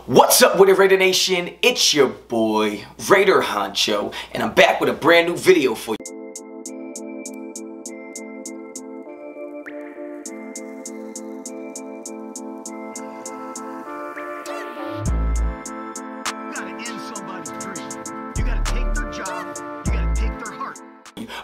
What's up with the Raider Nation? It's your boy, Raider Honcho, and I'm back with a brand new video for you.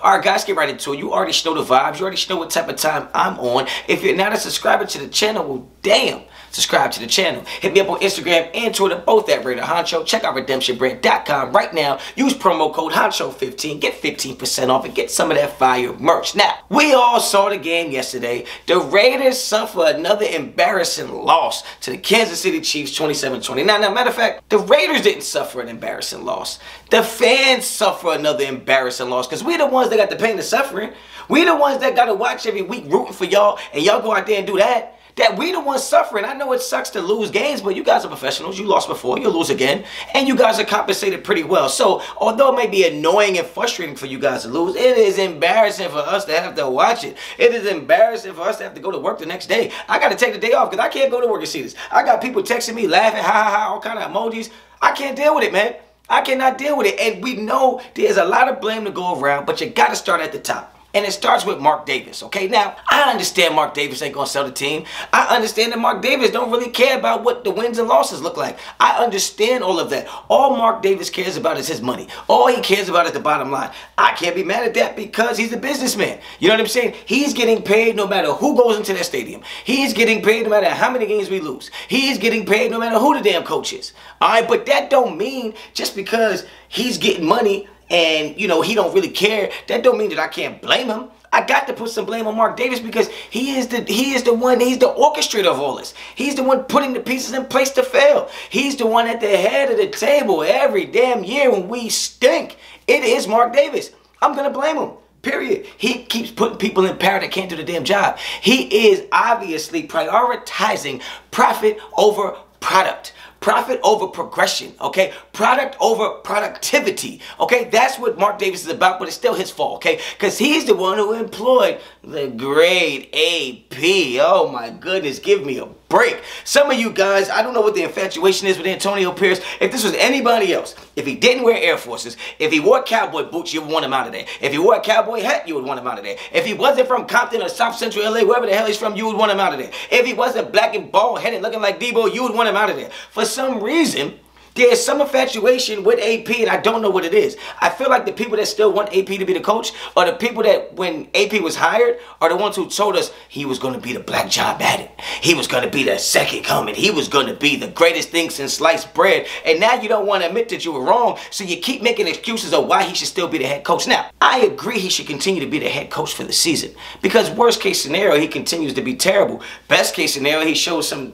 Alright guys, get right into it. You already know the vibes. You already know what type of time I'm on. If you're not a subscriber to the channel, well damn, subscribe to the channel. Hit me up on Instagram and Twitter, both at Raider Honcho. Check out redemptionbrand.com right now. Use promo code Honcho15. Get 15% off and get some of that fire merch. Now, we all saw the game yesterday. The Raiders suffer another embarrassing loss to the Kansas City Chiefs 27-29. Now, matter of fact, the Raiders didn't suffer an embarrassing loss. The fans suffer another embarrassing loss because we're the ones that got the pain and suffering. We the ones that got to watch every week rooting for y'all, and y'all go out there and do that. That we the ones suffering. I know it sucks to lose games, but you guys are professionals. You lost before, you'll lose again, and you guys are compensated pretty well. So, although it may be annoying and frustrating for you guys to lose, it is embarrassing for us to have to watch it. It is embarrassing for us to have to go to work the next day. I got to take the day off because I can't go to work and see this. I got people texting me, laughing, ha ha ha, all kind of emojis. I can't deal with it, man. I cannot deal with it. And we know there's a lot of blame to go around, but you got to start at the top. And it starts with Mark Davis, okay? Now, I understand Mark Davis ain't going to sell the team. I understand that Mark Davis don't really care about what the wins and losses look like. I understand all of that. All Mark Davis cares about is his money. All he cares about is the bottom line. I can't be mad at that because he's a businessman. You know what I'm saying? He's getting paid no matter who goes into that stadium. He's getting paid no matter how many games we lose. He's getting paid no matter who the damn coach is. All right, but that don't mean just because he's getting money and, you know, he don't really care, that don't mean that I can't blame him. I got to put some blame on Mark Davis because he is the orchestrator of all this. He's the one putting the pieces in place to fail. He's the one at the head of the table every damn year when we stink. It is Mark Davis. I'm going to blame him. Period. He keeps putting people in power that can't do the damn job. He is obviously prioritizing profit over product. Profit over progression, okay? Product over productivity, okay? That's what Mark Davis is about, but it's still his fault, okay? Because he's the one who employed the grade AP. Oh my goodness, give me a break. Some of you guys, I don't know what the infatuation is with Antonio Pierce. If this was anybody else, if he didn't wear Air Forces, if he wore cowboy boots, you would want him out of there. If he wore a cowboy hat, you would want him out of there. If he wasn't from Compton or South Central LA, wherever the hell he's from, you would want him out of there. If he wasn't black and bald-headed looking like Debo, you would want him out of there. For some reason, there's some infatuation with AP, and I don't know what it is. I feel like the people that still want AP to be the coach are the people that, when AP was hired, are the ones who told us he was going to be the black John Madden. He was going to be the second coming. He was going to be the greatest thing since sliced bread. And now you don't want to admit that you were wrong, so you keep making excuses of why he should still be the head coach. Now, I agree he should continue to be the head coach for the season, because worst case scenario, he continues to be terrible. Best case scenario, he shows some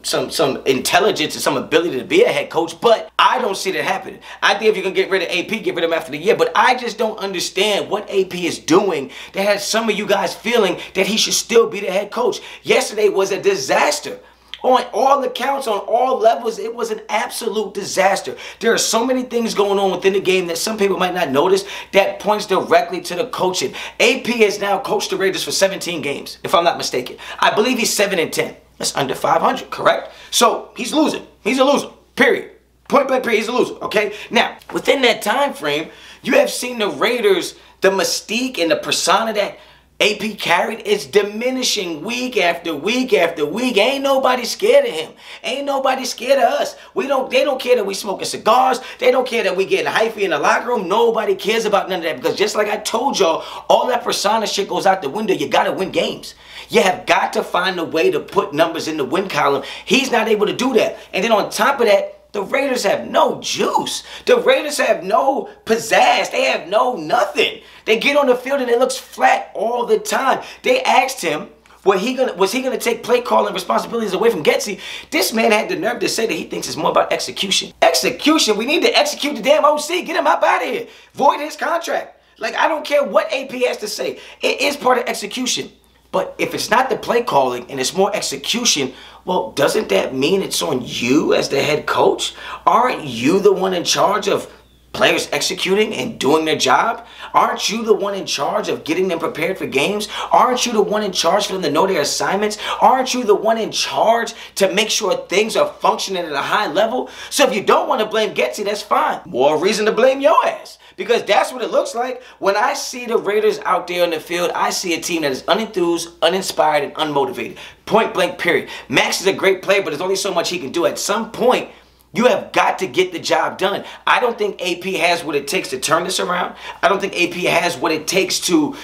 intelligence and some ability to be a head coach, but I don't see that happening. I think if you're going to get rid of AP, get rid of him after the year. But I just don't understand what AP is doing that has some of you guys feeling that he should still be the head coach. Yesterday was a disaster. On all accounts, on all levels, it was an absolute disaster. There are so many things going on within the game that some people might not notice that points directly to the coaching. AP has now coached the Raiders for 17 games, if I'm not mistaken. I believe he's 7-10. That's under 500, correct? So he's losing. He's a loser, period. Point blank period, he's a loser, okay? Now, within that time frame, you have seen the Raiders, the mystique and the persona that AP carried is diminishing week after week after week. Ain't nobody scared of him. Ain't nobody scared of us. They don't care that we smoking cigars. They don't care that we getting hyphy in the locker room. Nobody cares about none of that, because just like I told y'all, all that persona shit goes out the window. You got to win games. You have got to find a way to put numbers in the win column. He's not able to do that. And then on top of that, the Raiders have no juice. The Raiders have no pizzazz. They have no nothing. They get on the field and it looks flat all the time. They asked him, was he gonna take play calling responsibilities away from Getsy? This man had the nerve to say that he thinks it's more about execution. Execution? We need to execute the damn OC. Get him up out of here. Void his contract. Like, I don't care what AP has to say. It is part of execution. But if it's not the play calling and it's more execution, well, doesn't that mean it's on you as the head coach? Aren't you the one in charge of players executing and doing their job? Aren't you the one in charge of getting them prepared for games? Aren't you the one in charge for them to know their assignments? Aren't you the one in charge to make sure things are functioning at a high level? So if you don't want to blame Getsy, that's fine. More reason to blame your ass. Because that's what it looks like. When I see the Raiders out there on the field, I see a team that is unenthused, uninspired, and unmotivated. Point blank, period. Max is a great player, but there's only so much he can do. At some point, you have got to get the job done. I don't think AP has what it takes to turn this around. I don't think AP has what it takes to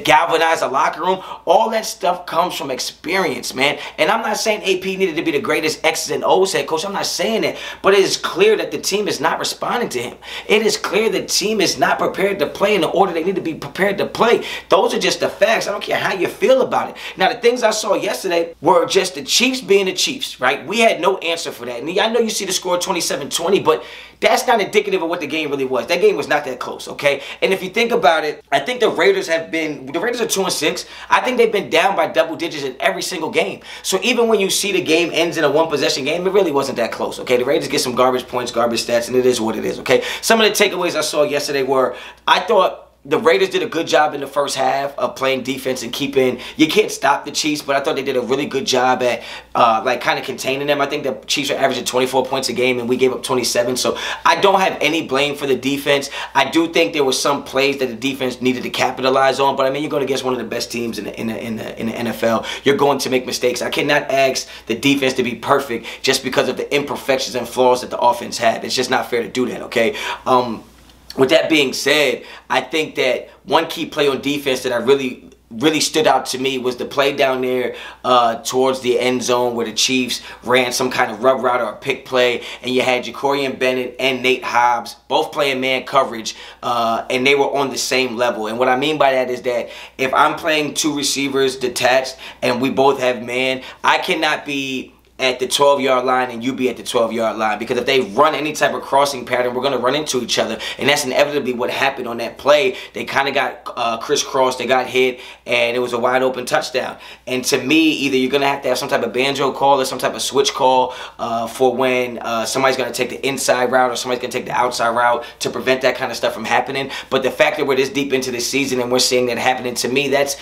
galvanize a locker room. All that stuff comes from experience, man. And I'm not saying AP needed to be the greatest X's and O's head coach. I'm not saying that. But it is clear that the team is not responding to him. It is clear the team is not prepared to play in the order they need to be prepared to play. Those are just the facts. I don't care how you feel about it. Now, the things I saw yesterday were just the Chiefs being the Chiefs, right? We had no answer for that. And I know you see the score 27-20, but that's not indicative of what the game really was. That game was not that close, okay? And if you think about it, I think the Raiders are 2-6. I think they've been down by double digits in every single game. So even when you see the game ends in a one-possession game, it really wasn't that close, okay? The Raiders get some garbage points, garbage stats, and it is what it is, okay? Some of the takeaways I saw yesterday were, I thought the Raiders did a good job in the first half of playing defense and keeping, you can't stop the Chiefs, but I thought they did a really good job at like kind of containing them. I think the Chiefs are averaging 24 points a game and we gave up 27, so I don't have any blame for the defense. I do think there were some plays that the defense needed to capitalize on, but I mean, you're going against one of the best teams in the NFL. You're going to make mistakes. I cannot ask the defense to be perfect just because of the imperfections and flaws that the offense had. It's just not fair to do that, okay? With that being said, I think that one key play on defense that I really stood out to me was the play down there towards the end zone where the Chiefs ran some kind of rub route or a pick play, and you had Jacorian Bennett and Nate Hobbs both playing man coverage, and they were on the same level. And what I mean by that is that if I'm playing two receivers detached and we both have man, I cannot be at the 12-yard line and you be at the 12-yard line, because if they run any type of crossing pattern, we're going to run into each other, and that's inevitably what happened on that play. They kind of got crisscrossed, they got hit, and it was a wide open touchdown. And to me, either you're going to have some type of banjo call or some type of switch call for when somebody's going to take the inside route or somebody's going to take the outside route to prevent that kind of stuff from happening. But the fact that we're this deep into the season and we're seeing that happening, to me, that's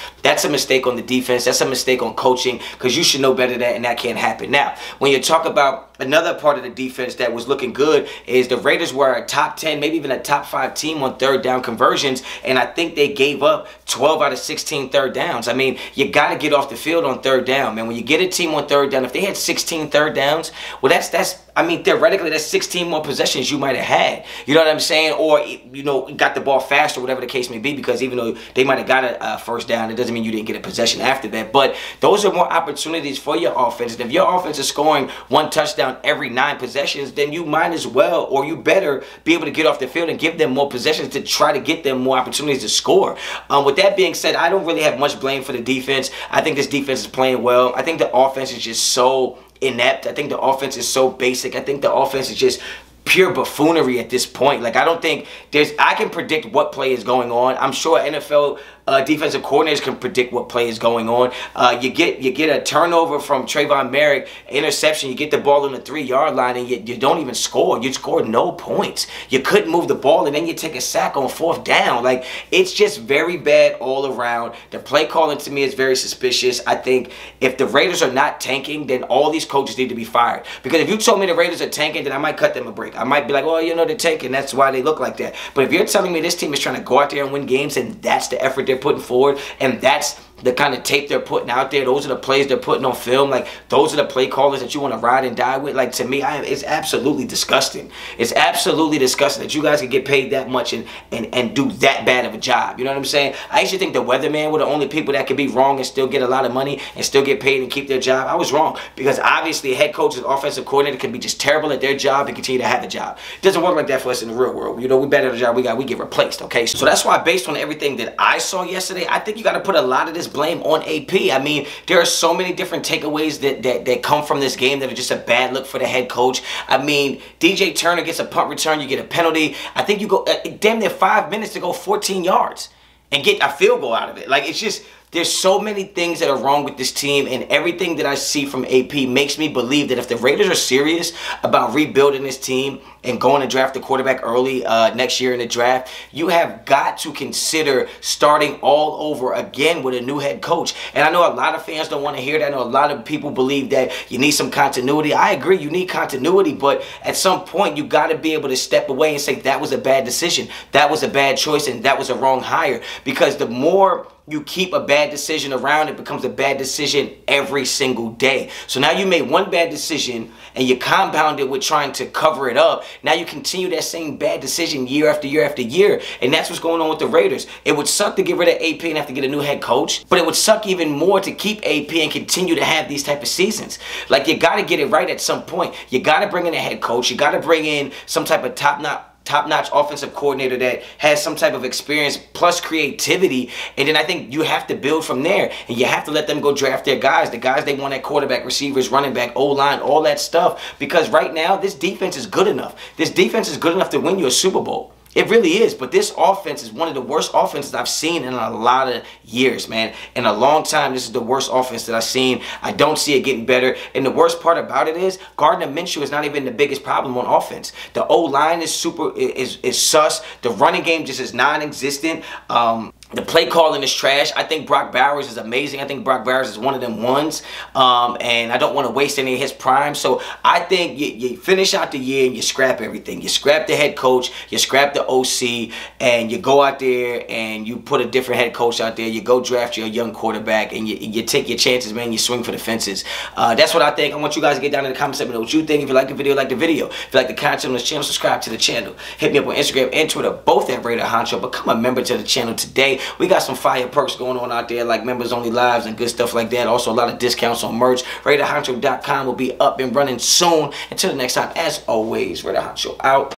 a mistake on the defense. That's a mistake on coaching, because you should know better than that, and that can't happen. Now, when you talk about another part of the defense that was looking good, is the Raiders were a top 10, maybe even a top 5 team on third down conversions, and I think they gave up 12 out of 16 third downs. I mean, you got to get off the field on third down, man. When you get a team on third down, if they had 16 third downs, well, I mean, theoretically, that's 16 more possessions you might have had. You know what I'm saying? Or, you know, got the ball faster, whatever the case may be, because even though they might have got a first down, it doesn't mean you didn't get a possession after that. But those are more opportunities for your offense. And if your offense is scoring one touchdown every 9 possessions, then you might as well, or you better, be able to get off the field and give them more possessions to try to get them more opportunities to score. With that being said, I don't really have much blame for the defense. I think this defense is playing well. I think the offense is just so inept. I think the offense is so basic. I think the offense is just pure buffoonery at this point. Like, I don't think I can predict what play is going on. I'm sure NFL defensive coordinators can predict what play is going on. You get a turnover from Trayvon Merrick, interception, you get the ball on the 3-yard line, and you don't even score. You scored no points. You couldn't move the ball, and then you take a sack on 4th down. Like, it's just very bad all around. The play calling to me is very suspicious. I think if the Raiders are not tanking, then all these coaches need to be fired. Because if you told me the Raiders are tanking, then I might cut them a break. I might be like, well, you know, they're tanking, that's why they look like that. But if you're telling me this team is trying to go out there and win games, and that's the effort they're putting forward, and that's the kind of tape they're putting out there, those are the plays they're putting on film, like, those are the play callers that you want to ride and die with, like, to me, it's absolutely disgusting. It's absolutely disgusting that you guys can get paid that much and do that bad of a job. You know what I'm saying? I used to think the weatherman were the only people that could be wrong and still get a lot of money and still get paid and keep their job. I was wrong, because obviously head coaches, offensive coordinator can be just terrible at their job and continue to have a job. It doesn't work like that for us in the real world. You know, we bad at the job we get replaced, okay? So that's why, based on everything that I saw yesterday, I think you got to put a lot of this blame on AP. I mean, there are so many different takeaways that come from this game that are just a bad look for the head coach. I mean, DJ Turner gets a punt return, you get a penalty. I think you go damn near 5 minutes to go 14 yards and get a field goal out of it. Like, it's just, There's so many things that are wrong with this team, and everything that I see from AP makes me believe that if the Raiders are serious about rebuilding this team and going to draft the quarterback early next year in the draft, you have got to consider starting all over again with a new head coach. And I know a lot of fans don't want to hear that. I know a lot of people believe that you need some continuity. I agree, you need continuity, but at some point you got to be able to step away and say that was a bad decision, that was a bad choice, and that was a wrong hire. Because the more you keep a bad decision around, it becomes a bad decision every single day. So now you made one bad decision and you compound it with trying to cover it up. Now you continue that same bad decision year after year after year. And that's what's going on with the Raiders. It would suck to get rid of AP and have to get a new head coach, but it would suck even more to keep AP and continue to have these type of seasons. Like, you got to get it right at some point. You got to bring in a head coach. You got to bring in some type of top-notch offensive coordinator that has some type of experience plus creativity, and then I think you have to build from there, and you have to let them go draft their guys, the guys they want at quarterback, receivers, running back, O-line, all that stuff, because right now this defense is good enough. This defense is good enough to win you a Super Bowl. It really is, but this offense is one of the worst offenses I've seen in a lot of years, man. In a long time, this is the worst offense that I've seen. I don't see it getting better, and the worst part about it is Gardner Minshew is not even the biggest problem on offense. The O-line is sus. The running game just is non-existent. The play calling is trash. I think Brock Bowers is amazing. I think Brock Bowers is one of them ones. And I don't want to waste any of his prime. So I think you finish out the year and you scrap everything. You scrap the head coach. You scrap the OC. And you go out there and you put a different head coach out there. You go draft your young quarterback. And you take your chances, man. You swing for the fences. That's what I think. I want you guys to get down in the comment section what you think. If you like the video, like the video. If you like the content on this channel, subscribe to the channel. Hit me up on Instagram and Twitter, both at Raider Honcho. Become a member to the channel today. We got some fire perks going on out there, like members only lives and good stuff like that. Also a lot of discounts on merch. Raiderinfo.com will be up and running soon. Until the next time, as always, Raider Honcho out.